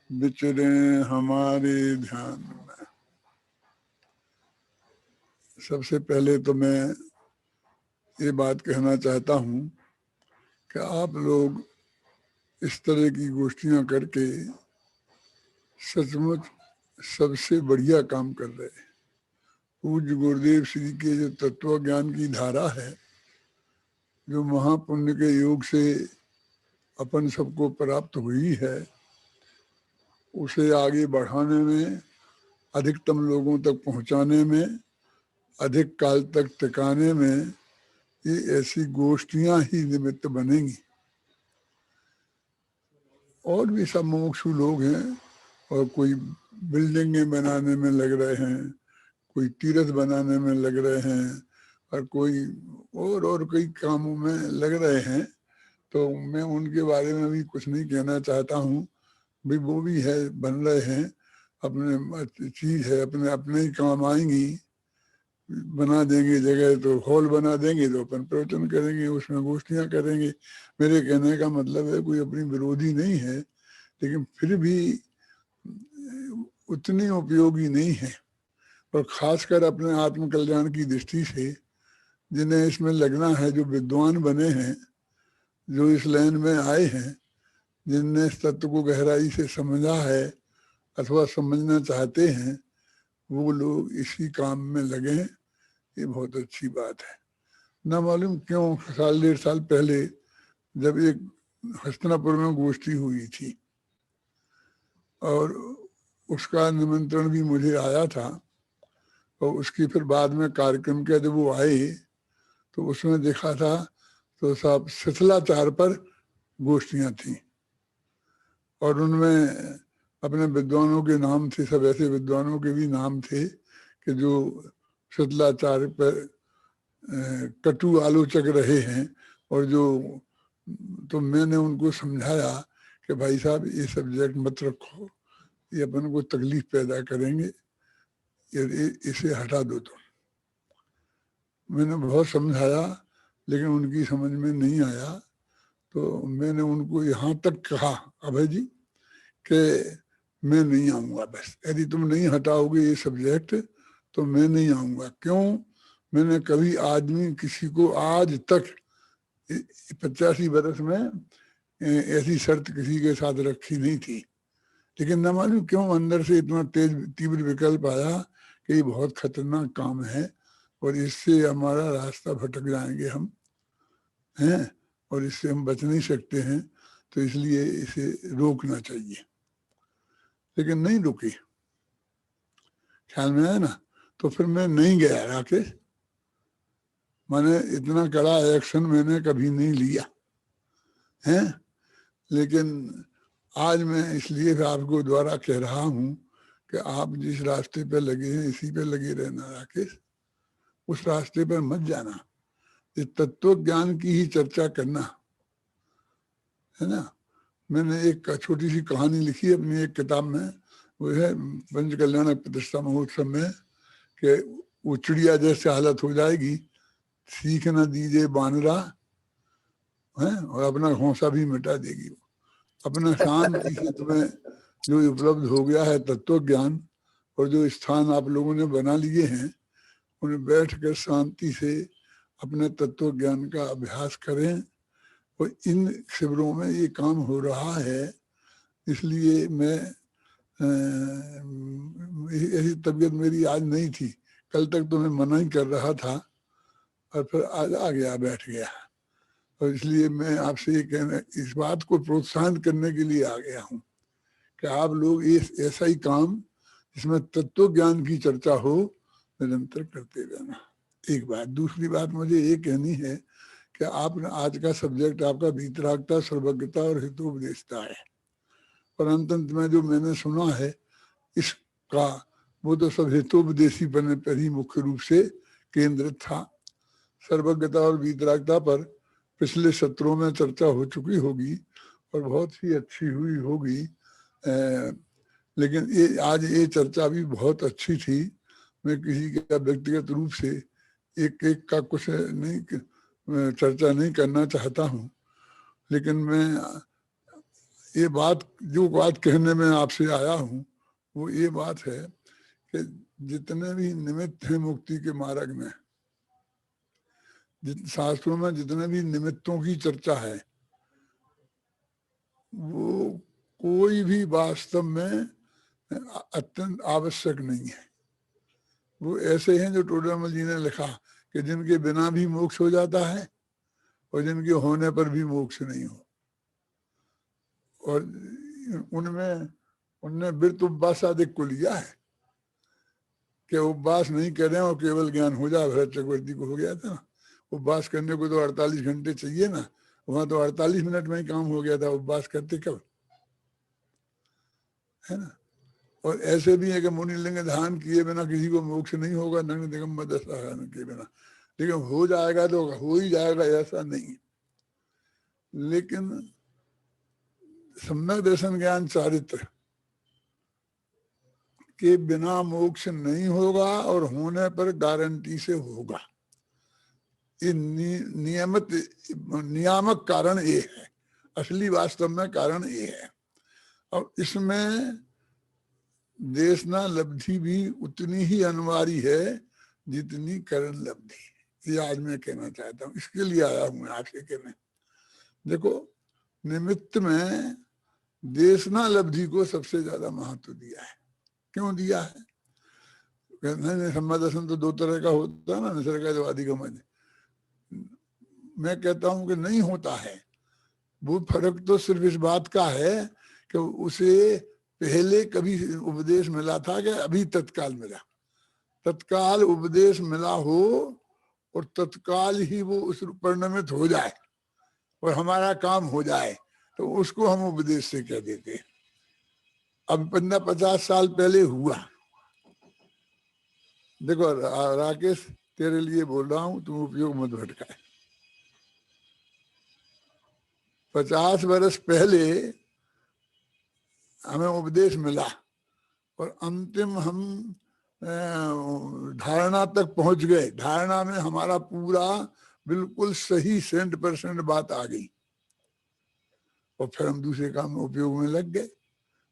विचरे हमारे ध्यान में। सबसे पहले तो मैं ये बात कहना चाहता हूँ कि आप लोग इस तरह की गोष्ठियाँ करके सचमुच सबसे बढ़िया काम कर रहे हैं। पूज्य गुरुदेव श्री के जो तत्व ज्ञान की धारा है, जो महापुण्य के योग से अपन सबको प्राप्त हुई है, उसे आगे बढ़ाने में, अधिकतम लोगों तक पहुंचाने में, अधिक काल तक टिकाने में ये ऐसी गोष्ठियां ही निमित्त बनेंगी। और भी सब मुमुक्षु लोग हैं, और कोई बिल्डिंगें बनाने में लग रहे हैं, कोई तीर्थ बनाने में लग रहे हैं, और कोई और कई कामों में लग रहे हैं। तो मैं उनके बारे में भी कुछ नहीं कहना चाहता हूँ। भाई वो भी है, बन रहे हैं, अपने चीज है, अपने अपने ही काम आएंगी। बना देंगे जगह तो हॉल बना देंगे तो अपन प्रवचन करेंगे, उसमें गोष्ठियां करेंगे। मेरे कहने का मतलब है कोई अपनी विरोधी नहीं है, लेकिन फिर भी उतनी उपयोगी नहीं है। और खासकर अपने आत्म कल्याण की दृष्टि से जिन्हें इसमें लगना है, जो विद्वान बने हैं, जो इस लाइन में आए हैं, जिनने इस तत्व को गहराई से समझा है अथवा समझना चाहते हैं, वो लोग इसी काम में लगे। ये बहुत अच्छी बात है। ना मालूम क्यों साल डेढ़ साल पहले जब एक हस्तिनापुर में गोष्ठी हुई थी और उसका निमंत्रण भी मुझे आया था, और उसकी फिर बाद में कार्यक्रम के जब वो आए तो उसमें देखा था तो सब शिथिलाचार पर गोष्ठियां थी, और उनमें अपने विद्वानों के नाम थे। सब ऐसे विद्वानों के भी नाम थे कि जो शिथिलाचार पर कटु आलोचक रहे हैं। और जो तो मैंने उनको समझाया कि भाई साहब ये सब्जेक्ट मत रखो, ये अपन को तकलीफ पैदा करेंगे, इसे हटा दो तुम। मैंने बहुत समझाया, लेकिन उनकी समझ में नहीं आया। तो मैंने उनको यहाँ तक कहा, अभय जी, कि मैं नहीं आऊँगा, बस यदि तुम नहीं हटाओगे ये सब्जेक्ट तो मैं नहीं आऊँगा। क्यों? मैंने कभी आदमी किसी को आज तक 85 बरस में ऐसी शर्त किसी के साथ रखी नहीं थी। लेकिन न मालूम क्यों अंदर से इतना तेज तीव्र विकल्प आया कि ये बहुत खतरनाक काम है और इससे हमारा रास्ता भटक जाएंगे हम हैं, और इससे हम बच नहीं सकते हैं, तो इसलिए इसे रोकना चाहिए। लेकिन नहीं रुकी, ख्याल में आया ना। तो फिर मैं नहीं गया राकेश, मैंने इतना कड़ा एक्शन मैंने कभी नहीं लिया है। लेकिन आज मैं इसलिए आपको द्वारा कह रहा हूँ कि आप जिस रास्ते पे लगे हैं इसी पे लगे रहना राकेश, उस रास्ते पर मत जाना। इस तत्व ज्ञान की ही चर्चा करना है ना। मैंने एक छोटी सी कहानी लिखी अपनी एक किताब में, वो है पंच कल्याण प्रतिष्ठा महोत्सव में, कि वो चिड़िया जैसे हालत हो जाएगी, सीख न दीजिए बानरा है, और अपना घोंसा भी मिटा देगी। अपना शांति से तुम्हें जो उपलब्ध हो गया है तत्व ज्ञान, और जो स्थान आप लोगों ने बना लिए हैं, उन्हें बैठ कर शांति से अपने तत्व ज्ञान का अभ्यास करें। और इन शिविरों में ये काम हो रहा है, इसलिए मैं ऐसी तबीयत मेरी आज नहीं थी। कल तक तो मैं मना ही कर रहा था, और फिर आज आ गया, बैठ गया। और इसलिए मैं आपसे ये कहना, इस बात को प्रोत्साहन करने के लिए आ गया हूँ कि आप लोग इस ऐसा ही काम जिसमें तत्व ज्ञान की चर्चा हो निरंतर करते रहना। एक बात। दूसरी बात मुझे ये कहनी है कि आप आज का सब्जेक्ट आपका वीतरागता, सर्वज्ञता और हितोपदेशता है, और अंत में जो मैंने सुना है इसका, वो तो सब हितोपदेशी बनने पर ही मुख्य रूप से केंद्रित था। सर्वज्ञता और वीतरागता पर पिछले सत्रों में चर्चा हो चुकी होगी और बहुत ही अच्छी हुई होगी, लेकिन ये आज ये चर्चा भी बहुत अच्छी थी। मैं किसी का व्यक्तिगत रूप से एक एक का कुछ नहीं चर्चा नहीं करना चाहता हूँ, लेकिन मैं ये बात, जो बात कहने में आपसे आया हूँ वो ये बात है कि जितने भी निमित्त हैं मुक्ति के मार्ग में, शास्त्रों में जितने भी निमित्तों की चर्चा है, वो कोई भी वास्तव में अत्यंत आवश्यक नहीं है। वो ऐसे हैं जो टोडरमल जी ने लिखा कि जिनके बिना भी मोक्ष हो जाता है और जिनके होने पर भी मोक्ष नहीं हो। और उनमें उनने वृत्त उपवास अधिक को लिया है कि उपवास नहीं कर रहे हैं और केवल ज्ञान हो जाए। भरत चक्रवर्ती को हो गया था ना, उपवास करने को तो 48 घंटे चाहिए ना, वहां तो 48 मिनट में ही काम हो गया था। उपवास करते कब, है ना। और ऐसे भी है कि मुनिलिंग ध्यान किए बिना किसी को मोक्ष नहीं होगा, नग्न दिगंबर दशा के बिना, लेकिन हो जाएगा तो हो ही जाएगा ऐसा नहीं। लेकिन सम्यक दर्शन ज्ञान चारित्र के बिना मोक्ष नहीं होगा और होने पर गारंटी से होगा। ये नियमित नियामक कारण ये है, असली वास्तव में कारण ये है। और इसमें देशना लब्धि भी उतनी ही अनिवार्य है जितनी करण लब्धि। ये आज मैं कहना चाहता हूँ, इसके लिए आया हूँ मैं आपसे कहने। देखो, निमित्त में देशना लब्धि को सबसे ज्यादा महत्व दिया है। क्यों दिया है? सम्यक दर्शन तो दो तरह का होता है ना, निसर्गवादी का मन। मैं कहता हूं कि नहीं होता है। वो फर्क तो सिर्फ इस बात का है कि उसे पहले कभी उपदेश मिला था कि अभी तत्काल मिला। तत्काल उपदेश मिला हो और तत्काल ही वो उस परिणमित हो जाए और हमारा काम हो जाए, तो उसको हम उपदेश से कह देते हैं। अब 50 साल पहले हुआ। देखो राकेश, तेरे लिए बोल रहा हूं, तुम उपयोग मत भटकाए। 50 वर्ष पहले हमें उपदेश मिला और अंतिम हम धारणा तक पहुंच गए। धारणा में हमारा पूरा बिल्कुल सही 100% बात आ गई और फिर हम दूसरे काम में उपयोग में लग गए,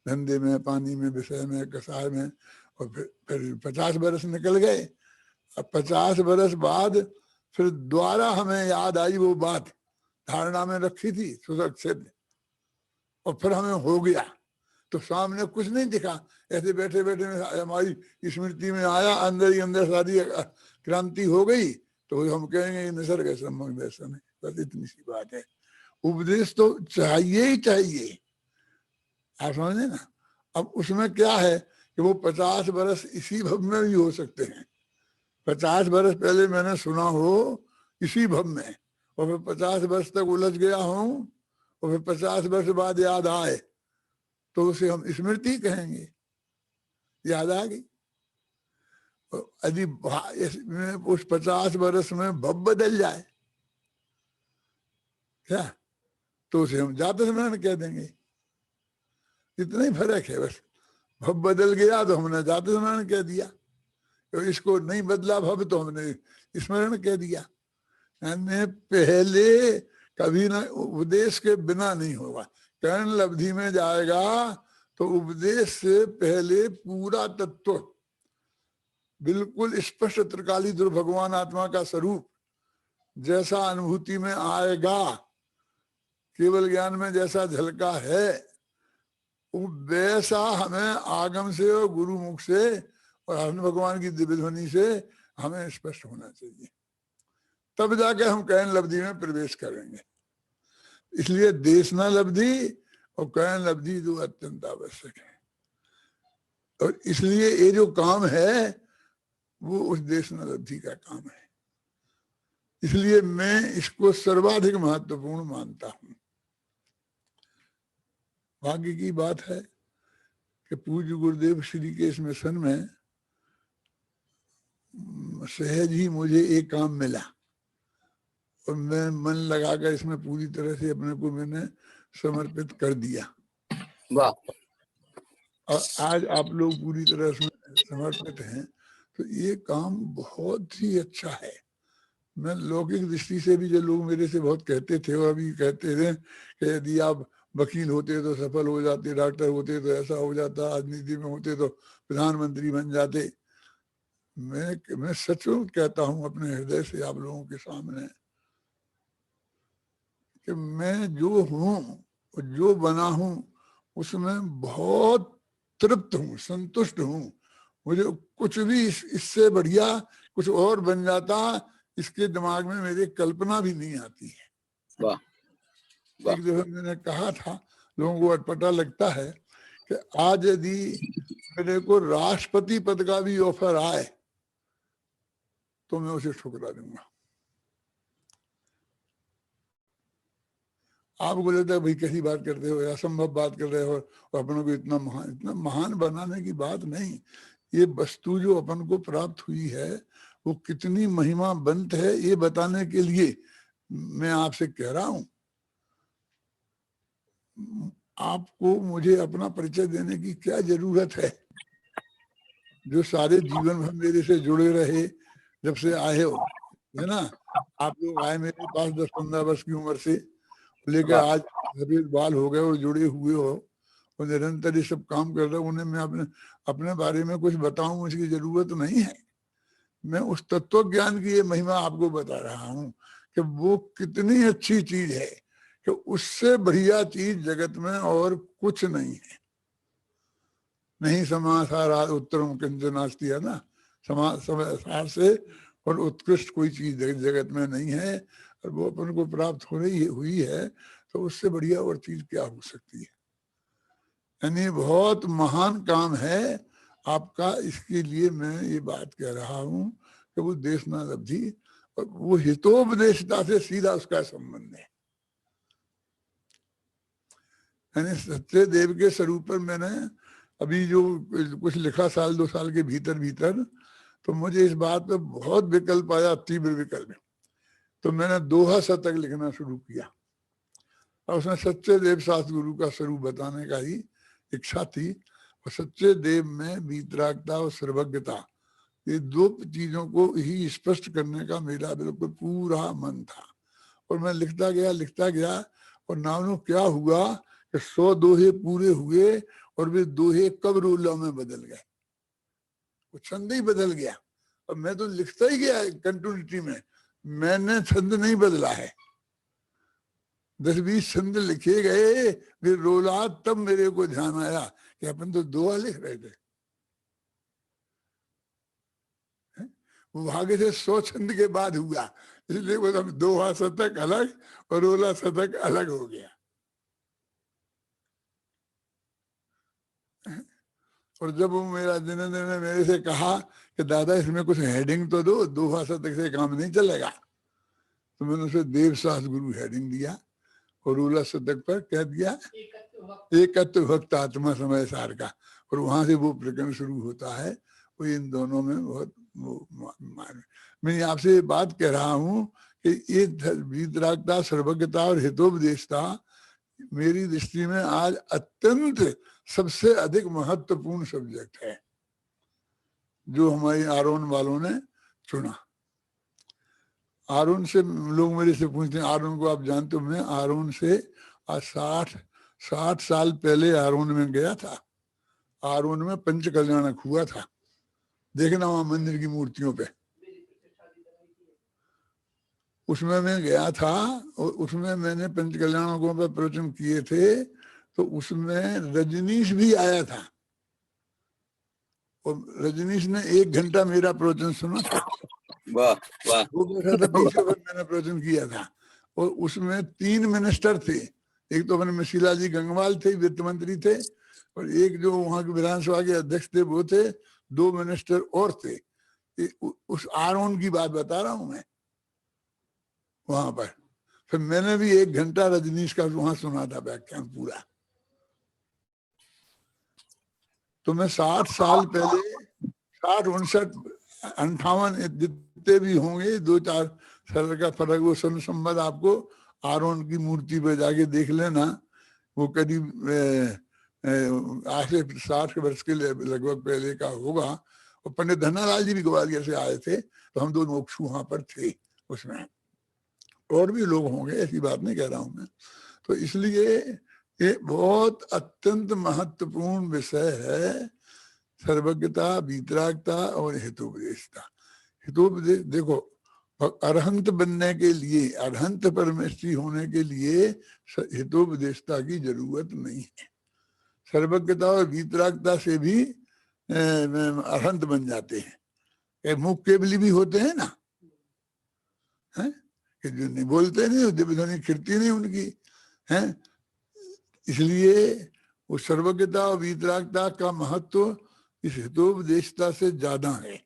धंधे में, पानी में, विषय में, कसाय में। और फिर 50 बरस निकल गए। अब 50 बरस बाद फिर दोबारा हमें याद आई वो बात, धारणा में रखी थी सुरक्षित, और फिर हमें हो गया। तो सामने कुछ नहीं दिखा, ऐसे बैठे बैठे हमारी स्मृति में आया, अंदर ही अंदर सारी क्रांति हो गई। तो हम कहेंगे निसर्ग सम्यक दर्शन है। बस इतनी सी बात है। उपदेश तो चाहिए ही चाहिए, आप समझे ना। अब उसमें क्या है कि वो 50 बरस इसी भव में भी हो सकते हैं। 50 बरस पहले मैंने सुना हो इसी भव में, और फिर 50 वर्ष तक उलझ गया हूं, और फिर 50 वर्ष बाद याद आए तो उसे हम स्मृति कहेंगे, याद आ गई। यदि उस 50 वर्ष में भव बदल जाए क्या, तो उसे हम जात स्मरण कह देंगे। इतना ही फर्क है बस। भव बदल गया तो हमने जात स्मरण कह दिया, तो इसको नहीं बदला भव तो हमने स्मरण कह दिया। यानी पहले कभी ना, उपदेश के बिना नहीं होगा। कर्ण लब्धि में जाएगा तो उपदेश से पहले पूरा तत्व बिल्कुल स्पष्ट त्रिकाली भगवान आत्मा का स्वरूप जैसा अनुभूति में आएगा, केवल ज्ञान में जैसा झलका है, वैसा हमें आगम से और गुरु मुख से और हरि भगवान की दिव्य ध्वनि से हमें स्पष्ट होना चाहिए। तब जाके हम कैन लब्धि में प्रवेश करेंगे। इसलिए देशना लब्धि और कैन लब्धि जो अत्यंत आवश्यक है। और इसलिए ये जो काम है वो उस देशना लब्धि का काम है। इसलिए मैं इसको सर्वाधिक महत्वपूर्ण मानता हूं। भाग्य की बात है कि पूज्य गुरुदेव श्री के इस मिशन में सहज ही मुझे एक काम मिला और मैं मन लगाकर इसमें पूरी तरह से अपने को मैंने समर्पित कर दिया। वाह। और आज आप लोग पूरी तरह से समर्पित हैं, तो ये काम बहुत ही अच्छा है। मैं लौकिक दृष्टि से भी, जो लोग मेरे से बहुत कहते थे और अभी कहते थे कि यदि आप वकील होते तो सफल हो जाते, डॉक्टर होते तो ऐसा हो जाता, राजनीति में होते तो प्रधानमंत्री बन जाते। मैं सचमुच कहता हूं अपने हृदय से आप लोगों के सामने कि मैं जो हूं, जो बना हूं, उसमें बहुत तृप्त हूं, संतुष्ट हूं। मुझे कुछ भी इससे बढ़िया कुछ और बन जाता, इसके दिमाग में मेरे कल्पना भी नहीं आती है। वाह एक दफा मैंने कहा था, लोगों को अटपटा लगता है कि आज यदि मेरे को राष्ट्रपति पद का भी ऑफर आए तो मैं उसे ठुकरा दूंगा। आपको लगता है भाई कैसी बात करते हो, असंभव बात कर रहे हो, और अपनों को इतना महान बनाने की बात नहीं। ये वस्तु जो अपन को प्राप्त हुई है वो कितनी महिमा बंत है, ये बताने के लिए मैं आपसे कह रहा हूं। आपको मुझे अपना परिचय देने की क्या जरूरत है? जो सारे जीवन भर मेरे से जुड़े रहे, जब से आए हो, है ना, आप लोग आए मेरे पास 10-15 वर्ष की उम्र से लेकर आज सफेद बाल हो गए और जुड़े हुए हो और निरंतर ये सब काम कर रहे हो, उन्हें मैं अपने अपने बारे में कुछ बताऊं उसकी जरूरत नहीं है। मैं उस तत्व ज्ञान की ये महिमा आपको बता रहा हूं कि वो कितनी अच्छी चीज है कि उससे बढ़िया चीज जगत में और कुछ नहीं है। नहीं समासारा उत्तरम किंचन नास्ति, है ना, समासार से और उत्कृष्ट कोई चीज जगत में नहीं है, और वो अपन को प्राप्त हो रही हुई है, तो उससे बढ़िया और चीज क्या हो सकती है? यानी बहुत महान काम है आपका। इसके लिए मैं ये बात कह रहा हूं कि वो देशना लब्धि और वो हितोपदेशता से सीधा उसका संबंध है। यानी सत्य देव के स्वरूप पर मैंने अभी जो कुछ लिखा 1-2 साल के भीतर भीतर, तो मुझे इस बात पे बहुत विकल्प आया, तीव्र विकल्प। तो मैंने दोहा शतक लिखना शुरू किया और उसमें सच्चे देव शास्त्र गुरु का स्वरूप बताने का ही इच्छा थी। और सच्चे देव में वीतरागता और सर्वज्ञता, ये दो चीजों को ही स्पष्ट करने का मेरा बिल्कुल पूरा मन था। और मैं लिखता गया और नामनो क्या हुआ कि 100 दोहे पूरे हुए और वे दोहे कब रोला में बदल गए, वो छंद ही बदल गया। और मैं तो लिखता ही गया कंटिन्यूटी में, मैंने छंद नहीं बदला है। 10-20 छंद लिखे गए, फिर रोला, तब मेरे को ध्यान आया कि अपन तो दोहा लिख रहे थे। वो भाग्य से 100 छंद के बाद हुआ, इसलिए वो दोहा शतक अलग और रोला शतक अलग हो गया। और जब वो मेरा जिन्होंने ने मेरे से कहा कि दादा इसमें कुछ हेडिंग तो दो, दोहा शतक से काम नहीं चलेगा, तो मैंने उसे देव शास्त्र गुरु हेडिंग दिया और रोला शतक पर कह दिया एकत्व भक्त आत्मा समय सार का। और वहां से वो प्रकरण शुरू होता है। वो इन दोनों में बहुत मैं आपसे बात कह रहा हूं कि ये वीतरागता, सर्वज्ञता और हितोपदेशता मेरी दृष्टि में आज अत्यंत सबसे अधिक महत्वपूर्ण सब्जेक्ट है जो हमारे आरोन वालों ने चुना। आरोन से लोग मेरे से पूछते हैं, आरोन को आप जानते हो? मैं आरोन से आज 60 साल पहले आरोन में गया था। आरोन में पंच कल्याणक हुआ था, देखना वहां मंदिर की मूर्तियों पे, उसमें मैं गया था और उसमें मैंने पंच कल्याणकों पर प्रवचन किए थे। तो उसमें रजनीश भी आया था और रजनीश ने 1 घंटा मेरा प्रवचन सुना था। वाह वाह। वो बैठा था पीछे पर मैंने प्रवचन किया था। और उसमें 3 मिनिस्टर थे, एक तो अपने मिशिला जी गंगवाल थे, वित्त मंत्री थे, और एक जो वहां के विधानसभा के अध्यक्ष थे वो थे, 2 मिनिस्टर और थे। उस आरोन की बात बता रहा हूं मैं वहां पर। फिर मैंने भी 1 घंटा रजनीश का वहां सुना था व्याख्यान पूरा। तो मैं 60 साल पहले, 60, 59, 58 जितने भी होंगे, 2-4 साल का फर्क, वो सन संबंध आपको आरोन की मूर्ति पे जाके देख लेना। वो करीब आज से 60 वर्ष के लगभग पहले का होगा। और पंडित धन्नालाल जी भी ग्वालियर से आए थे, तो हम 2 मोक्षु वहां पर थे उसमें। और भी लोग होंगे, ऐसी बात नहीं कह रहा हूं मैं। तो इसलिए ये बहुत अत्यंत महत्वपूर्ण विषय है, सर्वज्ञता, वीतरागता और हेतुपदेशता। हेतुपदेश देखो, अरहंत बनने के लिए, अरहंत परमेष्ठी होने के लिए हेतुपदेशता की जरूरत नहीं है। सर्वज्ञता और वीतरागता से भी अरहंत बन जाते हैं। मुख केवली भी होते हैं ना, है कि जो नहीं बोलते नहीं, दिव्य ध्वनि खिड़ती नहीं उनकी, है। इसलिए वो सर्वज्ञता और वीतरागता का महत्व इस हितोपदेशता से ज्यादा है।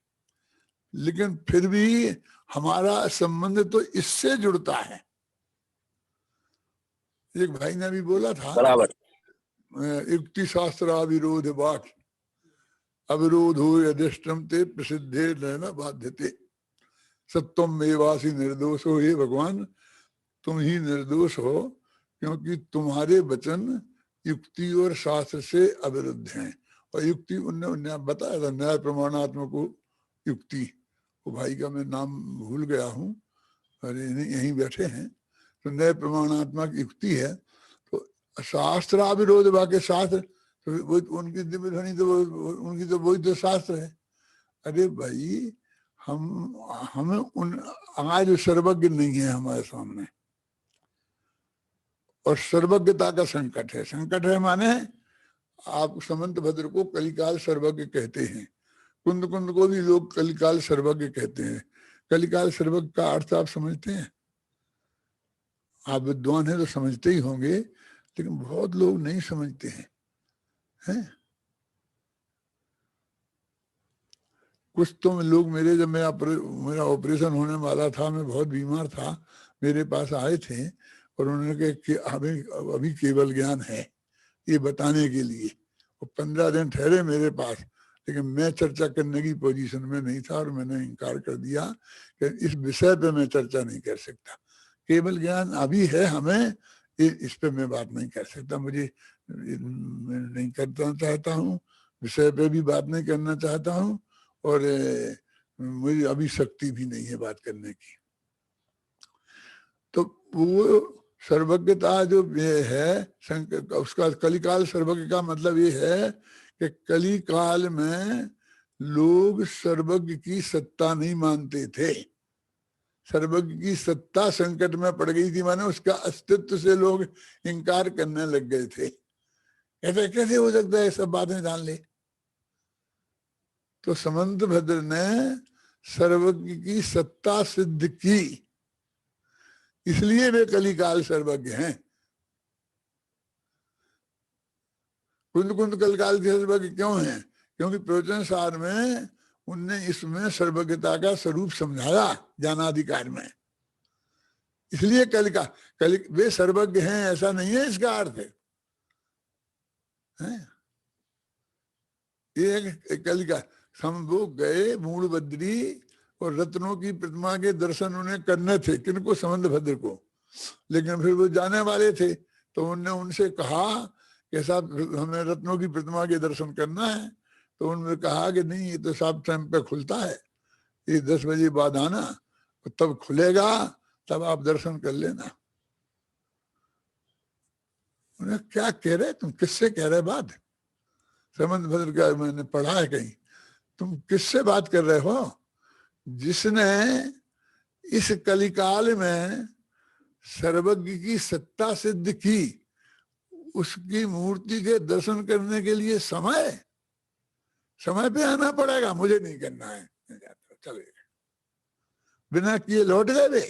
लेकिन फिर भी हमारा संबंध तो इससे जुड़ता है। एक भाई ने भी बोला था, बराबर, युक्ति शास्त्र अविरोध वाक अविरोध हो यदिष्टम ते प्रसिद्धे रहना बाध्यते सत्वम मेवासी निर्दोष हो। हे भगवान, तुम ही निर्दोष हो, क्योंकि तुम्हारे वचन युक्ति और शास्त्र से अविरुद्ध हैं। और युक्ति उन्होंने बताया था, न्याय प्रमाणात्मक युक्ति। वो भाई का मैं नाम भूल गया हूँ, अरे यहीं बैठे हैं। तो न्याय प्रमाणात्मक युक्ति है, तो शास्त्र अविरोध वाक्य शास्त्र, तो वो उनकी दिव्य ध्वनि तो उनकी तो वही तो शास्त्र है। अरे भाई, हमें उन आज सर्वज्ञ नहीं है हमारे सामने, और सर्वज्ञता का संकट है। संकट है माने आप समंत भद्र को कलिकाल सर्वज्ञ कहते हैं, कुंद कुंद को भी लोग कलिकाल सर्वज्ञ कहते हैं। कलिकाल सर्वज्ञ का अर्थ आप समझते हैं? आप विद्वान हैं तो समझते ही होंगे, लेकिन बहुत लोग नहीं समझते हैं। कुछ तो लोग मेरे, जब मेरा ऑपरेशन होने वाला था, मैं बहुत बीमार था, मेरे पास आए थे और उन्होंने कहा कि अभी केवल ज्ञान है, ये बताने के लिए। वो 15 दिन ठहरे मेरे पास, लेकिन मैं चर्चा करने की पोजीशन में नहीं था और मैंने इनकार कर दिया कि इस विषय पे मैं चर्चा नहीं कर सकता। केवल ज्ञान अभी है हमें, इस पे मैं बात नहीं कर सकता। मुझे नहीं करना चाहता हूँ, विषय पे भी बात नहीं करना चाहता हूँ, और मुझे अभी शक्ति भी नहीं है बात करने की। तो वो सर्वज्ञता जो ये है, उसका कलिकाल सर्वज्ञ का मतलब ये है कि कलिकाल में लोग सर्वज्ञ की सत्ता नहीं मानते थे। सर्वज्ञ की सत्ता संकट में पड़ गई थी, माने उसका अस्तित्व से लोग इनकार करने लग गए थे। ऐसा कैसे हो सकता है, सब बातें जान ले। तो समंत भद्र ने सर्वज्ञ की सत्ता सिद्ध की, इसलिए वे कलिकाल सर्वज्ञ हैं। कुंद कुंद कलिकाल के सर्वज्ञ क्यों हैं? क्योंकि प्रवचन सार में उनने इसमें सर्वज्ञता का स्वरूप समझाया ज्ञानाधिकार में, इसलिए वे सर्वज्ञ हैं ऐसा नहीं है इसका अर्थ है। ये कलिका हम वो गए मूल बद्री और रत्नों की प्रतिमा के दर्शन उन्हें करने थे, किनको? समंत भद्र को। लेकिन फिर वो जाने वाले थे, तो उनने उनसे कहा कि साहब हमें रत्नों की प्रतिमा के दर्शन करना है। तो उन्होंने कहा कि नहीं, ये तो साहब टाइम पे खुलता है, ये 10 बजे बाद आना, तब खुलेगा, तब आप दर्शन कर लेना। उन्हें क्या कह रहे, तुम किससे कह रहे बात? समंत भद्र का मैंने पढ़ा है कहीं, तुम किससे बात कर रहे हो? जिसने इस कलिकाल में सर्वज्ञ की सत्ता सिद्ध की, उसकी मूर्ति के दर्शन करने के लिए समय पे आना पड़ेगा। मुझे नहीं करना है, चले बिना किए लौट गए वे।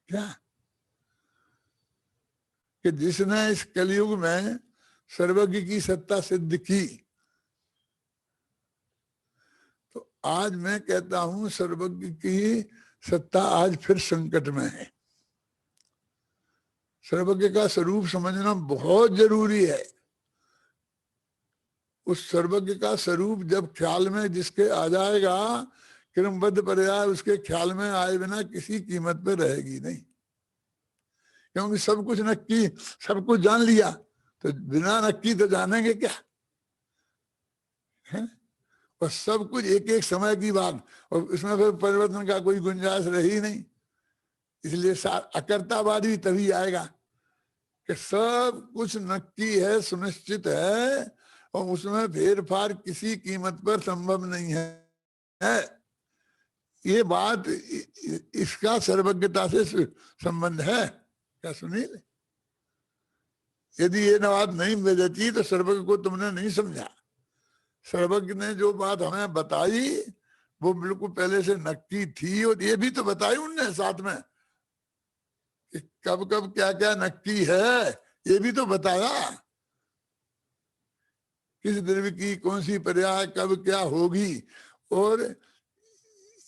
क्या कि जिसने इस कलयुग में सर्वज्ञ की सत्ता सिद्ध की, तो आज मैं कहता हूं सर्वज्ञ की सत्ता आज फिर संकट में है। सर्वज्ञ का स्वरूप समझना बहुत जरूरी है। उस सर्वज्ञ का स्वरूप जब ख्याल में जिसके आ जाएगा, क्रमबद्ध पर्याय उसके ख्याल में आए बिना किसी कीमत पे रहेगी नहीं। क्योंकि सब कुछ नक्की, सब कुछ जान लिया, तो बिना नक्की तो जानेंगे क्या है? और सब कुछ एक एक समय की बात, और इसमें फिर परिवर्तन का कोई गुंजाइश रही नहीं। इसलिए अकर्तावाद भी तभी आएगा कि सब कुछ नक्की है, सुनिश्चित है, और उसमें फेरफार किसी कीमत पर संभव नहीं है। ये बात, इसका सर्वज्ञता से संबंध है क्या सुनील? यदि ये बात नहीं बदलती तो सर्वज्ञ को तुमने नहीं समझा। सर्वज्ञ ने जो बात हमें बताई वो बिल्कुल पहले से नक्की थी, और ये भी तो बताई उनने साथ में कि कब कब क्या क्या नक्की है, ये भी तो बताया। किस द्रव्य की कौन सी पर्याय कब क्या होगी। और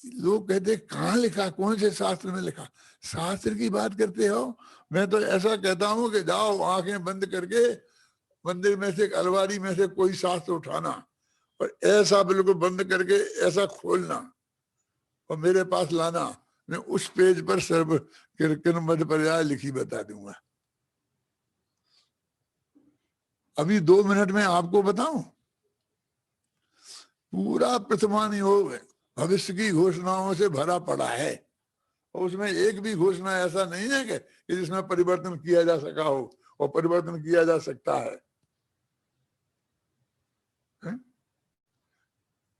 लोग कहते कहाँ लिखा, कौन से शास्त्र में लिखा? शास्त्र की बात करते हो? मैं तो ऐसा कहता हूं कि जाओ आंखें बंद करके मंदिर में से, अलमारी में से कोई शास्त्र उठाना और ऐसा बिल्कुल बंद करके ऐसा खोलना और मेरे पास लाना, मैं उस पेज पर सर्व कीर्तन मध्य पर्याय लिखी बता दूंगा। अभी 2 मिनट में आपको बताऊं, पूरा प्रथमान योग भविष्य की घोषणाओं से भरा पड़ा है, और उसमें एक भी घोषणा ऐसा नहीं है कि जिसमें परिवर्तन किया जा सका हो और परिवर्तन किया जा सकता है।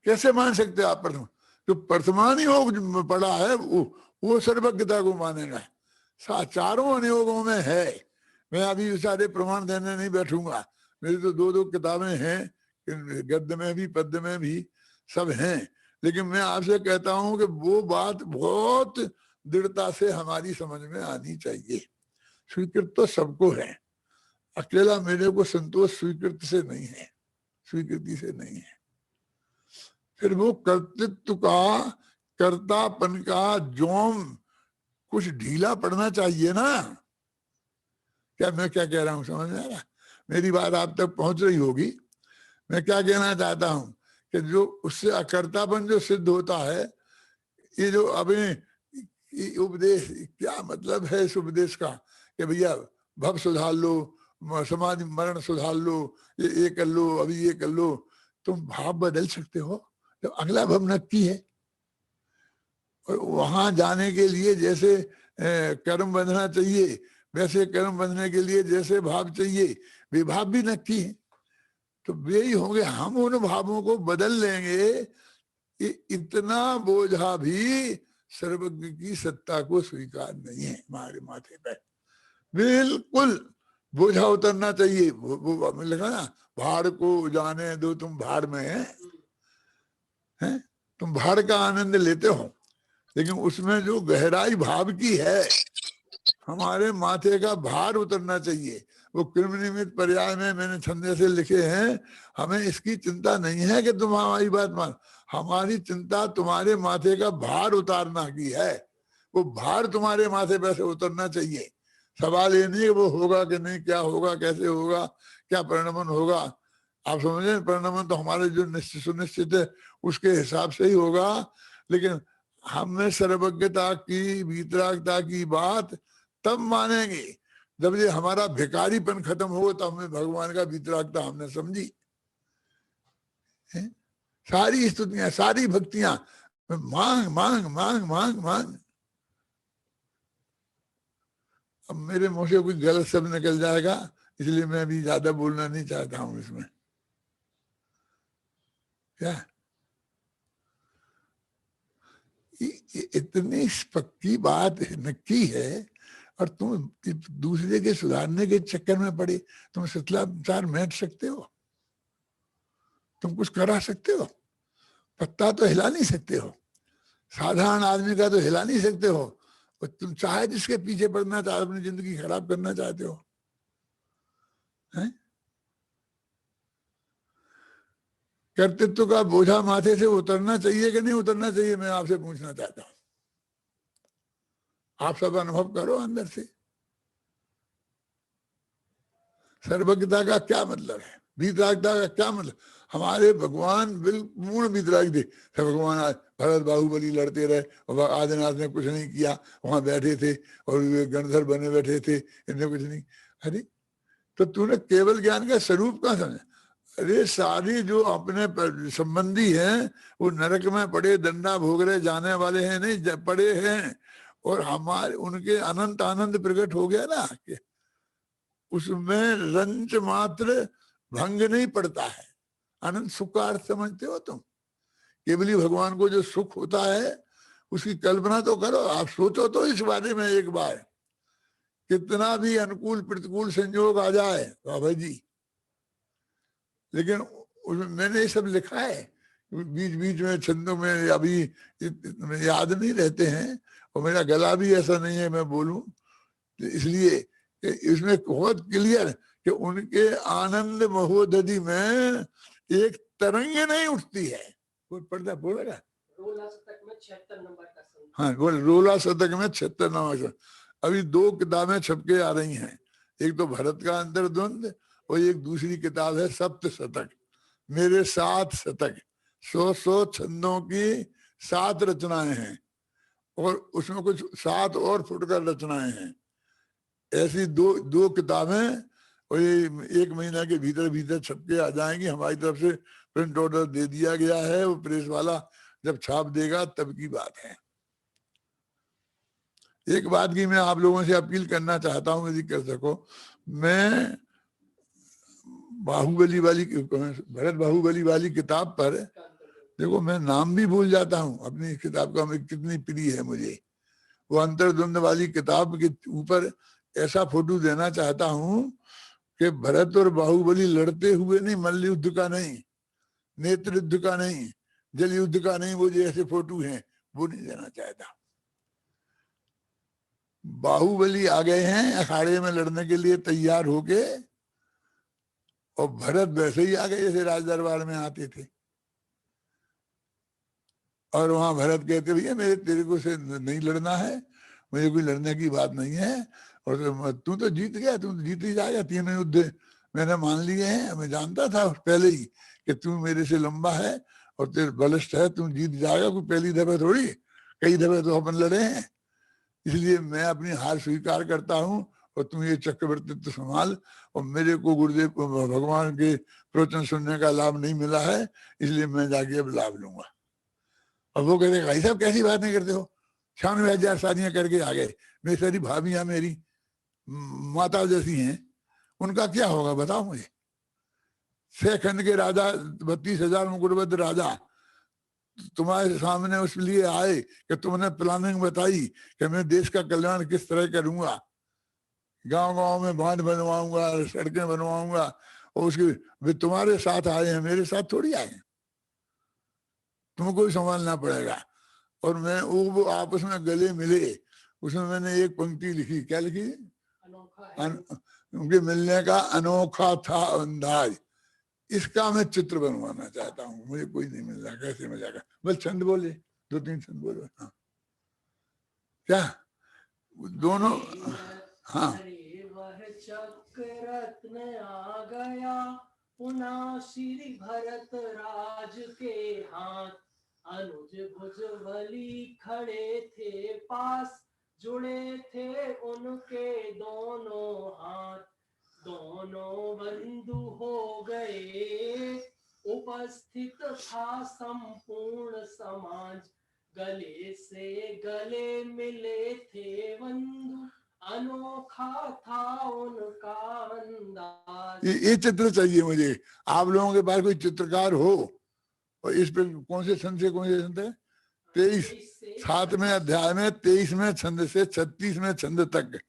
कैसे मान सकते आप? प्रथम जो प्रथमान योग पड़ा है वो सर्वज्ञता को मानेगा। चारों अनुयोगों में है। मैं अभी सारे प्रमाण देने नहीं बैठूंगा, मेरी तो 2 किताबें हैं, गद्य में भी पद्य में भी सब हैं। लेकिन मैं आपसे कहता हूं कि वो बात बहुत दृढ़ता से हमारी समझ में आनी चाहिए। स्वीकृत तो सबको है, अकेला मेरे को संतोष स्वीकृति से नहीं है, स्वीकृति से नहीं है। फिर वो कर्तृत्व का, कर्तापन का जोम कुछ ढीला पड़ना चाहिए ना। क्या मैं क्या कह रहा हूं समझ में आ रहा? मेरी बात आप तक पहुंच रही होगी। मैं क्या कहना चाहता हूं कि जो उससे अकर्तापन जो सिद्ध होता है, ये जो अभी उपदेश, क्या मतलब है इस उपदेश का कि भैया भव सुधार लो, समाधि मरण सुधार लो, ये कर लो, अभी ये कर लो। तुम भाव बदल सकते हो तो अगला भव नक्की है। और वहां जाने के लिए जैसे कर्म बंधना चाहिए, वैसे कर्म बंधने के लिए जैसे भाव चाहिए, वे भाव भी नक्की है। तो वे ही होंगे, हम उन भावों को बदल लेंगे। इतना बोझा भी सर्वज्ञ की सत्ता को स्वीकार नहीं है हमारे माथे पे। बिल्कुल बोझा उतरना चाहिए। वो लिखा ना, भाड़ को जाने दो तुम भाड़ में है? तुम भाड़ का आनंद लेते हो, लेकिन उसमें जो गहराई भाव की है, हमारे माथे का भार उतरना चाहिए। वो कृम निमित्त पर्याय में मैंने छंदे से लिखे हैं, हमें इसकी चिंता नहीं है कि तुम हमारी बात मान, हमारी चिंता तुम्हारे माथे का भार उतारना की है। वो भार तुम्हारे माथे पर से उतरना चाहिए। सवाल ये नहीं वो होगा कि नहीं, क्या होगा, कैसे होगा, क्या परिणमन होगा। आप समझे, परिणमन तो हमारे जो निश्चित सुनिश्चित है उसके हिसाब से ही होगा। लेकिन हमें सर्वज्ञता की, वीतरागता की बात तब मानेंगे जब ये हमारा भिखारीपन खत्म हो, तो हमें भगवान का वीतरागता हमने समझी। सारी स्तुतियां, सारी भक्तियां मांग मांग मांग मांग मांग। अब मेरे मुंह से कोई गलत शब्द निकल जाएगा, इसलिए मैं भी ज्यादा बोलना नहीं चाहता हूं इसमें। क्या इतनी पक्की बात नक्की है, और तुम दूसरे के सुधारने के चक्कर में पड़े। तुम शिथिलाचार मैट सकते हो, तुम कुछ करा सकते हो, पत्ता तो हिला नहीं सकते हो, साधारण आदमी का तो हिला नहीं सकते हो। और तुम चाहे जिसके पीछे पड़ना चाहते, अपनी जिंदगी खराब करना चाहते हो, हैं? कर्तृत्व का बोझा माथे से उतरना चाहिए कि नहीं उतरना चाहिए, मैं आपसे पूछना चाहता हूं। आप सब अनुभव करो अंदर से। सर्वज्ञता का क्या मतलब है, वीतरागता का क्या मतलब? हमारे भगवान बिल्कुल वीतराग थे। भगवान आज भरत बाहुबली लड़ते रहे और आदिनाथ ने कुछ नहीं किया, वहां बैठे थे और गणधर बने बैठे थे, इनने कुछ नहीं। अरे तो तूने केवल ज्ञान का स्वरूप कहाँ समझा? अरे सारी जो अपने संबंधी हैं वो नरक में पड़े, दंडा भोग रहे जाने वाले हैं, नहीं पड़े हैं। और हमारे उनके अनंत आनंद प्रकट हो गया ना कि उसमें रंच मात्र भंग नहीं पड़ता है। अनंत सुख का अर्थ समझते हो तुम? केवली भगवान को जो सुख होता है उसकी कल्पना तो करो, आप सोचो तो इस बारे में एक बार। कितना भी अनुकूल प्रतिकूल संयोग आ जाए बाबा जी, लेकिन उसमें मैंने ये सब लिखा है, बीच बीच में छंदों में अभी याद नहीं रहते हैं, और मेरा गला भी ऐसा नहीं है मैं बोलूं, इसलिए कि इसमें बहुत क्लियर कि उनके आनंद महोदधि में एक तरंग नहीं उठती है। कोई पढ़ता बोलेगा? रोला शतक में 76 नंबर का संत। हाँ बोल, रोला शतक में 76 नंबर। अभी 2 किताबें छपके आ रही हैं, एक तो भरत का अंतर्द्वंद और एक दूसरी किताब है सप्त शतक, मेरे 7 शतक, 100 छंदों की 7 रचनाएं हैं, और उसमें कुछ 7 और फुटकर रचनाएं हैं। ऐसी दो किताबें, और ये 1 महीना के भीतर भीतर छपके आ जाएंगी। हमारी तरफ से प्रिंट ऑर्डर दे दिया गया है, वो प्रेस वाला जब छाप देगा तब की बात है। एक बात की मैं आप लोगों से अपील करना चाहता हूं यदि कर सको, मैं बाहुबली वाली, भरत बाहुबली वाली किताब पर देखो मैं नाम भी भूल जाता हूं अपनी किताब का, कितनी प्रिय है मुझे। वो अंतर्द्वंद वाली किताब के ऊपर ऐसा फोटो देना चाहता हूं कि भरत और बाहुबली लड़ते हुए नहीं, मल्ल युद्ध का नहीं, नेत्र युद्ध का नहीं, जल युद्ध का नहीं, वो जो ऐसे फोटो हैं वो नहीं देना चाहता। बाहुबली आ गए हैं अखाड़े में लड़ने के लिए तैयार होके, और भरत वैसे ही आ गए जैसे राज दरबार में आते थे। और वहां भरत कहते भैया मेरे तेरे को से नहीं लड़ना है, मुझे कोई लड़ने की बात नहीं है, और तू तो जीत गया, तू तो जीत ही जाएगा, 3 युद्ध मैंने मान लिए हैं, मैं जानता था पहले ही कि तू मेरे से लंबा है और तेरे बलिष्ठ है, तू जीत जाएगा, कोई पहली दफे थोड़ी, कई दफे तो अपन लड़े हैं, इसलिए मैं अपनी हार स्वीकार करता हूँ, और तुम ये चक्रवर्तित्व संभाल। और मेरे को गुरुदेव भगवान के प्रवचन सुनने का लाभ नहीं मिला है, इसलिए मैं जाके अब लाभ लूंगा। और वो कहते भाई साहब कैसी बात नहीं करते हो, 96,000 शादियां करके आ गए, मेरी सारी भाभियां मेरी माता जैसी हैं, उनका क्या होगा बताओ मुझे। 6 खंड के राजा, 32,000 मुकुटबद्ध राजा तुम्हारे सामने उस लिए आए कि तुमने प्लानिंग बताई कि मैं देश का कल्याण किस तरह करूंगा, गांव गांव में बांध बनवाऊंगा, सड़कें बनवाऊंगा, और उसके वे तुम्हारे साथ आए हैं, मेरे साथ थोड़ी आए हैं, तुमको ही संभालना पड़ेगा। और मैं वो आपस में गले मिले, उसमें मैंने एक पंक्ति लिखी, क्या लिखी? उनके मिलने का अनोखा था अंदाज, इसका मैं चित्र बनवाना चाहता हूँ, मुझे कोई नहीं मिल रहा, कैसे मजाक, बस छंद बोले, 2-3 छंद बोलो। हाँ क्या दोनों? हाँ वह चक्र रत्न आ गया पुनः श्री भरत राज के हाथ, अनुज भुज बली खड़े थे पास, जुड़े थे उनके दोनों हाथ, दोनों बंधु हो गए उपस्थित था संपूर्ण समाज, गले से गले मिले थे बंधु, अनोखा था उनका अंदाज। ये चित्र चाहिए मुझे, आप लोगों के पास कोई चित्रकार हो, और इस पे कौन से छंद से कौन से छंद है? 23 7वें अध्याय में 23वें छंद से 36वें छंद तक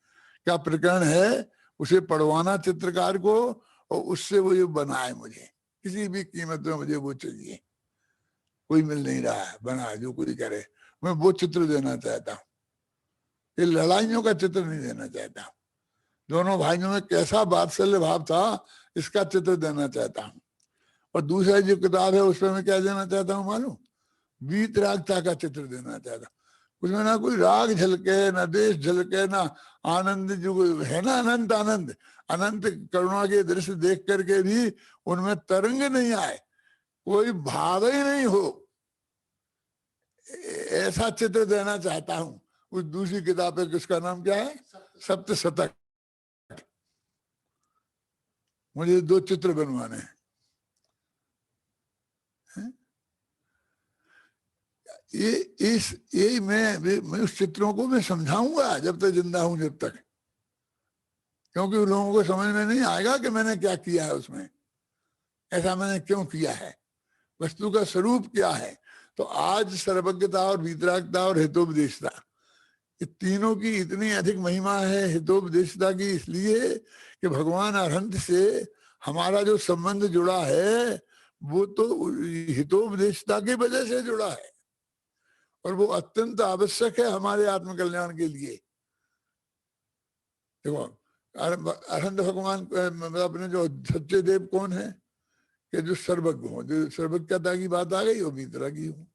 का प्रकरण है, उसे पढ़वाना चित्रकार को, और उससे वो ये बनाए मुझे, किसी भी कीमत में मुझे वो चाहिए, कोई मिल नहीं रहा है, बना जो कोई करे, मैं वो चित्र देना चाहता हूँ, ये लड़ाइयों का चित्र नहीं देना चाहता हूँ, दोनों भाइयों में कैसा वात्सल्य भाव था इसका चित्र देना चाहता हूँ। और दूसरा जो किताब है उसमें मैं क्या देना चाहता हूँ मालूम? वीतरागता का चित्र देना चाहता हूँ, उसमें ना कोई राग झलके, ना देश झलके, ना आनंद जो है ना, अनंत आनंद, अनंत करुणा के दृश्य देख करके भी उनमें तरंग नहीं आए, कोई भाव ही नहीं हो, ऐसा चित्र देना चाहता हूं। उस दूसरी किताब है, किसका नाम क्या है? सप्त शतक। मुझे 2 चित्र बनवाने हैं। ये मैं उस चित्रों को मैं समझाऊंगा जब तक जिंदा हूं, जब तक, क्योंकि उन लोगों को समझ में नहीं आएगा कि मैंने क्या किया है उसमें, ऐसा मैंने क्यों किया है, वस्तु का स्वरूप क्या है। तो आज सर्वज्ञता और वीतरागता और हितोपदेशता, ये तीनों की इतनी अधिक महिमा है हितोपदेशता की, इसलिए कि भगवान अरहंत से हमारा जो संबंध जुड़ा है वो तो हितोपदेशता की वजह से जुड़ा है, और वो अत्यंत आवश्यक है हमारे आत्मकल्याण के लिए। देखो अरहंत भगवान मतलब अपने जो सच्चे देव कौन है कि जो सर्वज्ञ हो, जो सर्वज्ञता की बात आ गई, वो वीतरागी हो।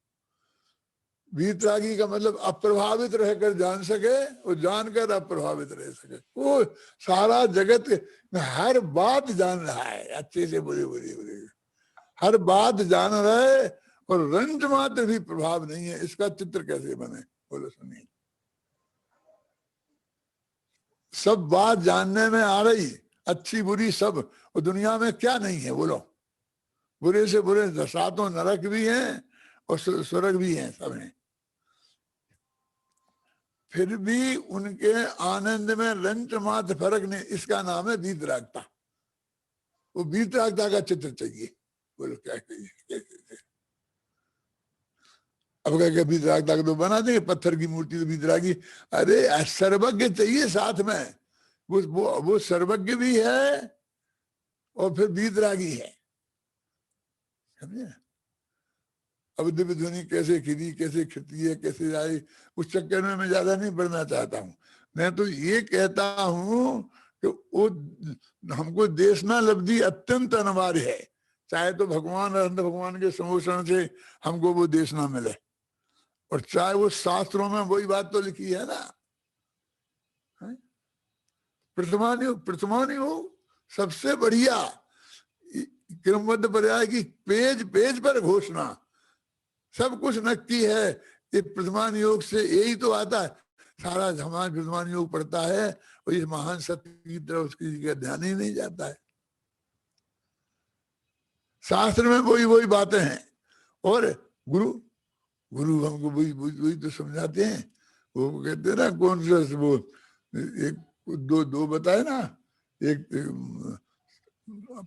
वीतरागी का मतलब अप्रभावित रहकर जान सके, और जानकर अप्रभावित रह सके। वो सारा जगत में हर बात जान रहा है, अच्छे से बुरे बुरे बुरे हर बात जान रहा है, और रंज मात्र भी प्रभाव नहीं है। इसका चित्र कैसे बने, बोलो सुनिए। सब बात जानने में आ रही, अच्छी बुरी सब, और दुनिया में क्या नहीं है बोलो। बुरे से बुरे सातों नरक भी हैं और स्वर्ग भी हैं, सब हैं। फिर भी उनके आनंद में रंच मात्र फर्क नहीं, इसका नाम है वीतरागता। वो वीतरागता का चित्र चाहिए, बोलो क्या कहिए। अब क्या वीतरागता तो बना देंगे, पत्थर की मूर्ति तो वीतरागी। अरे सर्वज्ञ चाहिए साथ में, वो सर्वज्ञ भी है और फिर वीतरागी है, समझे। अब दिव्य ध्वनि कैसे खिली, कैसे खिलती है, कैसे आई, उस चक्कर में मैं ज्यादा नहीं बढ़ना चाहता हूँ। मैं तो ये कहता हूँ कि वो हमको देशना लब्धि अत्यंत अनिवार्य है, चाहे तो भगवान अनंत भगवान के समोषण से हमको वो देशना मिले, और चाहे वो शास्त्रों में वही बात तो लिखी है ना, प्रथमानि हो सबसे बढ़िया क्रमबद्ध पर्याय की पेज पेज पर घोषणा, सब कुछ नक्की है। ये प्रथमान योग से यही तो आता है, सारा हमारा प्रथमान योग पढ़ता है और इस महान सत्य की तरफ उसकी ध्यान ही नहीं जाता है। शास्त्र में वही वही बातें हैं, और गुरु गुरु हमको वही वही तो समझाते हैं। वो कहते हैं ना, कौन सा वो एक दो बताए ना, एक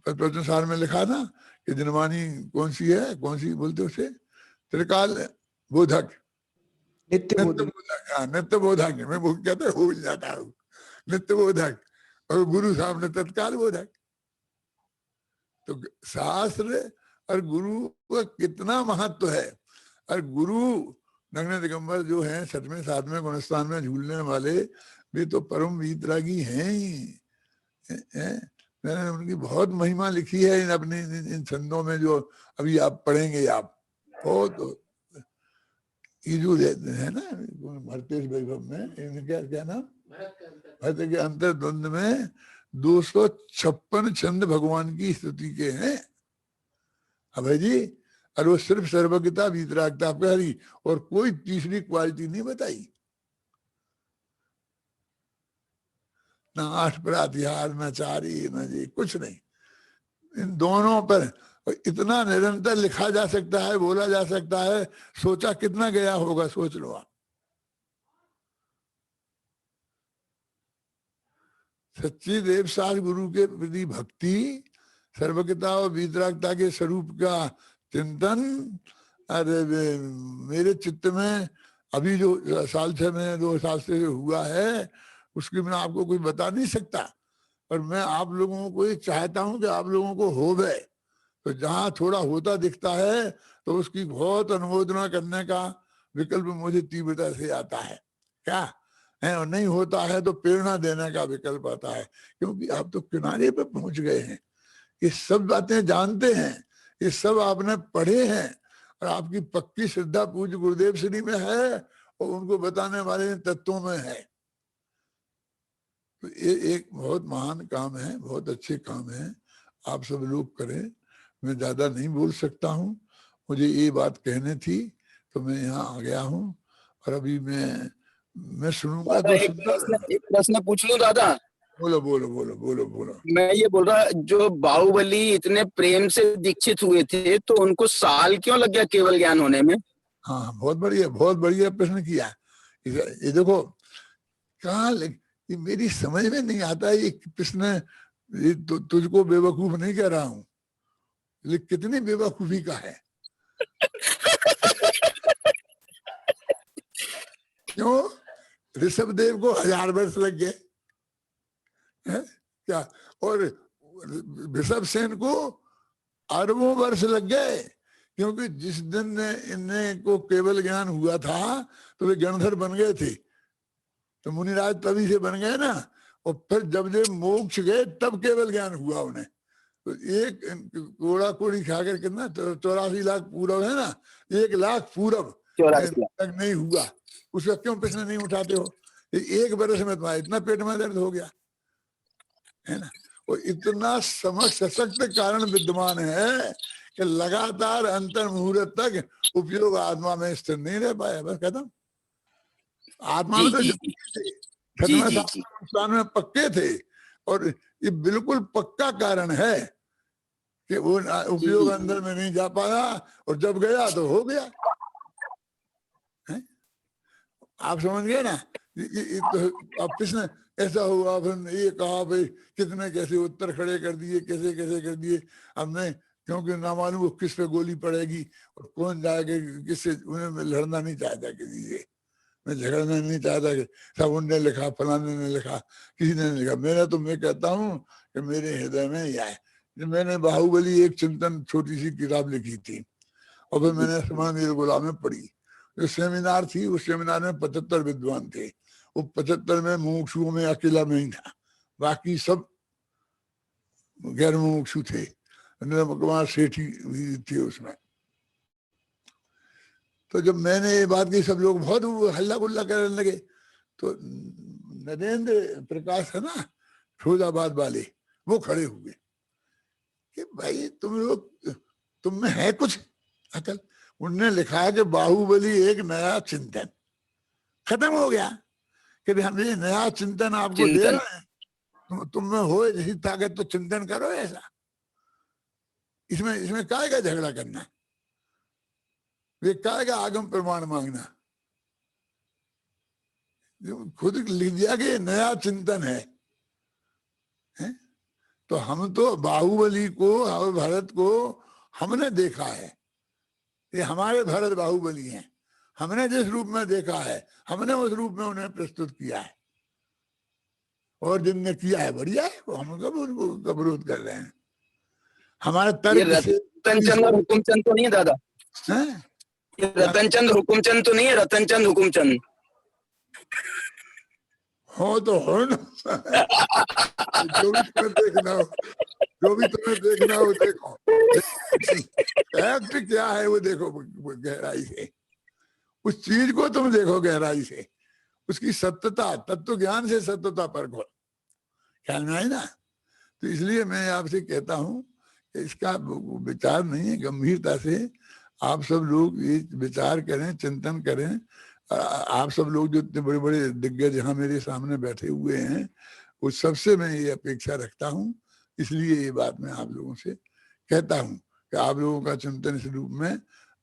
प्रवचन सार में लिखा ना कि जनवाणी कौन सी है, कौन सी बोलते उसे, त्रिकाल बोधक, नित्य बोधक। हाँ नित्य बोधक, मैं वो कहते भूल जाता हूँ, नित्य बोधक, और गुरु सामने तत्काल बोधक। तो शास्त्र और गुरु का कितना महत्व है। और गुरु नग्न दिगंबर जो हैं छठवें सातवें गुणस्थान में झूलने वाले, वे तो परम वीतरागी हैं ही। मैंने उनकी बहुत महिमा लिखी है इन अपने इन छंदों में, जो अभी आप पढ़ेंगे। आप बहुत ये जो है ना भरतेश वैभव में, इनका क्या नाम, भरत के अंतर्द्वंद में 256 छंद भगवान की स्तुति के हैं अभय जी। और वो सिर्फ सर्वज्ञता वीतरागता पे हरी, और कोई तीसरी क्वालिटी नहीं बताई, ना आठ प्रातिहार, ना चारी, ना जी कुछ नहीं। इन दोनों पर इतना निरंतर लिखा जा सकता है, बोला जा सकता है, सोचा कितना गया होगा, सोच लो आप। सच्ची देव सास गुरु के प्रति भक्ति, सर्वज्ञता और वीतरागता के स्वरूप का चिंतन। अरे मेरे चित्त में अभी जो 2 साल से हुआ है, उसकी मैं आपको कुछ बता नहीं सकता, पर मैं आप लोगों को ये चाहता हूं कि आप लोगों को हो गए। तो जहां थोड़ा होता दिखता है तो उसकी बहुत अनुमोदना करने का विकल्प मुझे तीव्रता से आता है, क्या है, और नहीं होता है तो प्रेरणा देने का विकल्प आता है, क्योंकि आप तो किनारे पे पहुंच गए हैं, ये सब बातें जानते हैं, ये सब आपने पढ़े हैं, और आपकी पक्की श्रद्धा पूज्य गुरुदेव श्री में है, और उनको बताने वाले तत्वों में है। तो ये एक बहुत महान काम है, बहुत अच्छे काम है, आप सब लोग करें। मैं ज्यादा नहीं बोल सकता हूँ, मुझे ये बात कहने थी तो मैं यहाँ आ गया हूँ, और अभी मैं सुनूंगा तो एक प्रश्न पूछ लूं दादा? बोलो बोलो बोलो बोलो बोलो। मैं ये बोल रहा, जो बाहुबली इतने प्रेम से दीक्षित हुए थे, तो उनको साल क्यों लग गया केवल ज्ञान होने में? हाँ, बहुत बढ़िया प्रश्न किया। ये देखो कहाँ ये मेरी समझ में नहीं आता ये प्रश्न। ये तुझको बेवकूफ नहीं कह रहा हूं, लेकिन कितनी बेवकूफी का है। क्यों? ऋषभदेव को 1000 वर्ष लग गए क्या, और ऋषभ सेन को अरबों वर्ष लग गए, क्योंकि जिस दिन इन्हें को केवल ज्ञान हुआ था तो वे गणधर बन गए थे, तो मुनिराज तभी से बन गए ना। और फिर जब ये मोक्ष गए तब केवल ज्ञान हुआ उन्हें। तो एक कोड़ा कोड़ी खाकर कितना 84 लाख पूरब है ना, 1 लाख पूरब 84 तक नहीं हुआ, उसका क्यों प्रश्न नहीं उठाते हो? 1 बरस में तुम्हारा इतना पेट में दर्द हो गया है ना। और इतना सशक्त कारण विद्यमान है कि लगातार अंतर मुहूर्त तक उपयोग आत्मा में स्थिर नहीं रह पाया, बस खत्म। आत्मा में तो छठवें में पक्के थे, और ये बिल्कुल पक्का कारण है कि वो उपयोग अंदर में नहीं जा पाया, और जब गया तो हो गया है? आप समझ गए ना। तो अब किसने ऐसा हुआ, फिर ये कहा भाई कितने कैसे उत्तर खड़े कर दिए, कैसे कैसे कर दिए। हमने क्योंकि ना मालूम वो किस पे गोली पड़ेगी और कौन जाएगा किससे, उन्हें लड़ना नहीं चाहता किसी से, मैं झगड़ना नहीं चाहता कि सब उनने लिखा फलाने ने लिखा किसी ने लिखा। मैं कहता हूँ कि मेरे हृदय में यह है। मैंने बाहुबली एक चिंतन छोटी सी किताब लिखी थी, और फिर मैंने समानीर गुलाम में पढ़ी। जो सेमिनार थी उस सेमिनार में 75 विद्वान थे, वो 75 में मुमुक्षुओं में अकेला मैं ही था, बाकी सब गैर मुमुक्षु थे। कुमार सेठी भी थे उसमें। तो जब मैंने ये बात की सब लोग बहुत हल्ला गुल्ला करने लगे, तो नरेंद्र प्रकाश है ना फिरोजाबाद वाले, वो खड़े हुए कि भाई तुम लोग, तुम में है कुछ अकल। उनने लिखा है कि बाहुबली एक नया चिंतन, खत्म हो गया कि भाई हम ये नया चिंतन आपको दे रहे हैं, तुम में हो जैसी ताकत तो चिंतन करो ऐसा। इसमें काय का झगड़ा करना, वे काय का आगम प्रमाण मांगना। खुद लिख दिया कि नया चिंतन है? तो हम तो बाहुबली को और भरत को हमने देखा है, ये हमारे भरत बाहुबली हैं। हमने जिस रूप में देखा है हमने उस रूप में उन्हें प्रस्तुत किया है, और जिनने किया है बढ़िया है, वो हम कब विरोध कर रहे हैं। हमारे तर्क से रतनचंद और हुकुमचंद तो नहीं है दादा? ये रतनचंद हुकुमचंद तो नहीं है? रतनचंद हुकुमचंद हो तो हो ना। जो भी तुम्हें देखना हो, जो भी तुम्हें देखना हो देखो। फैक्ट क्या है वो देखो गहराई से, उस चीज को तुम देखो गहराई से, उसकी सत्यता, तत्व ज्ञान से सत्यता परखो। ख्याल में आई ना। तो इसलिए मैं आपसे कहता हूं कि इसका विचार नहीं है, गंभीरता से आप सब लोग ये विचार करें, चिंतन करें। आप सब लोग जो इतने बड़े बड़े दिग्गज यहाँ मेरे सामने बैठे हुए हैं, उस सबसे मैं ये अपेक्षा रखता हूँ। इसलिए ये बात मैं आप लोगों से कहता हूँ कि आप लोगों का चिंतन इस रूप में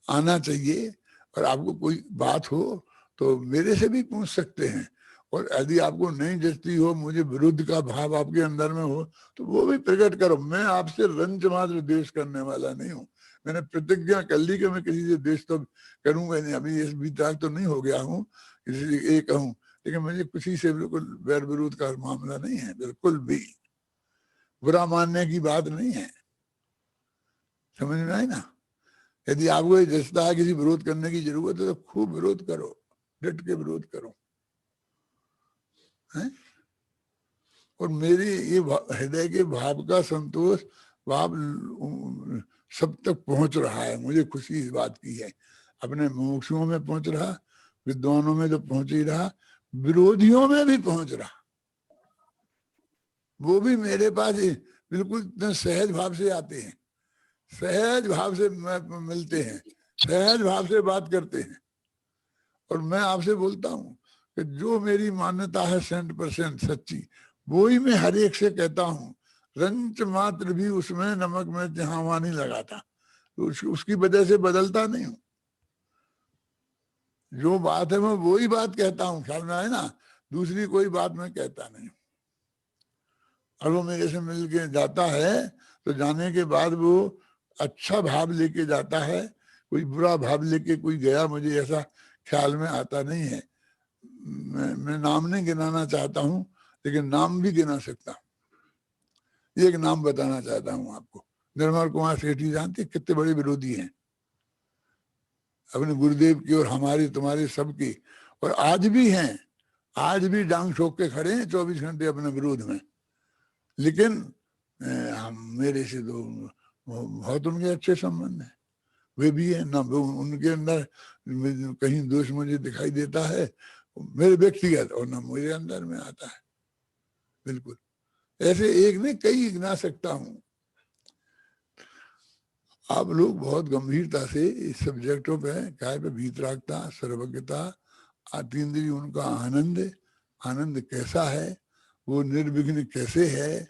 आना चाहिए। और आपको कोई बात हो तो मेरे से भी पूछ सकते हैं, और यदि आपको नहीं जचती हो, मुझे विरुद्ध का भाव आपके अंदर में हो, तो वो भी प्रकट करो। मैं आपसे रंज मात्र द्वेष करने वाला नहीं हूँ। मैंने प्रतिज्ञा कर ली कि मैं किसी से द्वेष तो करूंगा नहीं। अभी इस बीताक तो नहीं हो गया हूँ किसी से ये कहूँ, लेकिन मुझे किसी से बिल्कुल वैर विरोध का मामला नहीं है, बिल्कुल भी बुरा मानने की बात नहीं है। समझ में आई ना। यदि आपको जचता है किसी विरोध करने की जरूरत है तो खूब विरोध करो, डट के विरोध करो है? और मेरी ये हृदय के भाव का संतोष भाव सब तक पहुंच रहा है। मुझे खुशी इस बात की है, अपने मुमुक्षुओं में पहुंच रहा, विद्वानों में तो पहुंच ही रहा, विरोधियों में भी पहुंच रहा। वो भी मेरे पास बिल्कुल इतने सहज भाव से आते हैं, सहज भाव से मिलते हैं, सहज भाव से बात करते हैं। और मैं आपसे बोलता हूँ कि जो मेरी मान्यता है 100% सच्ची, वो ही मैं हर एक से कहता हूँ। रंच मात्र भी उसमें नमक में जहां वहां नहीं लगाता, तो उसकी वजह से बदलता नहीं हूँ। जो बात है मैं वही बात कहता हूँ, ख्याल में आए ना, दूसरी कोई बात मैं कहता नहीं। और वो मेरे से मिल के जाता है तो जाने के बाद वो अच्छा भाव लेके जाता है, कोई बुरा भाव लेके कोई गया मुझे ऐसा ख्याल में आता नहीं है। मैं नाम नहीं गिनाना चाहता हूँ, लेकिन नाम भी गिना सकता हूँ। एक नाम बताना चाहता हूँ आपको, निर्मल कुमार सेठी जानते कितने बड़े विरोधी हैं अपने गुरुदेव की और हमारी तुम्हारी सबकी, और आज भी हैं, आज भी डांग ठोक के खड़े हैं 24 घंटे अपने विरोध में। लेकिन हम मेरे से तो बहुत उनके अच्छे संबंध हैं, वे भी है ना, उनके अंदर कहीं दोष मुझे दिखाई देता है मेरे व्यक्तिगत, और ना मेरे अंदर में आता है। बिल्कुल ऐसे एक नहीं कई गिना सकता हूं। आप लोग बहुत गंभीरता से इस सब्जेक्टों पे काय पे भीतरागता, सर्वज्ञता, आतीन्द्रिय उनका आनंद, आनंद कैसा है, वो निर्विघ्न कैसे है,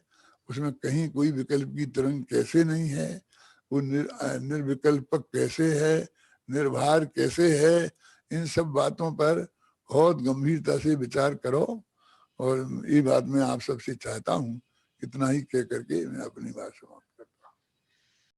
उसमें कहीं कोई विकल्प की तरंग कैसे नहीं है, वो निर्विकल्पक कैसे है, निर्भार कैसे है, इन सब बातों पर बहुत गंभीरता से विचार करो। और ये बात मैं आप सबसे चाहता हूँ, इतना ही कह करके मैं अपनी बात समाप्त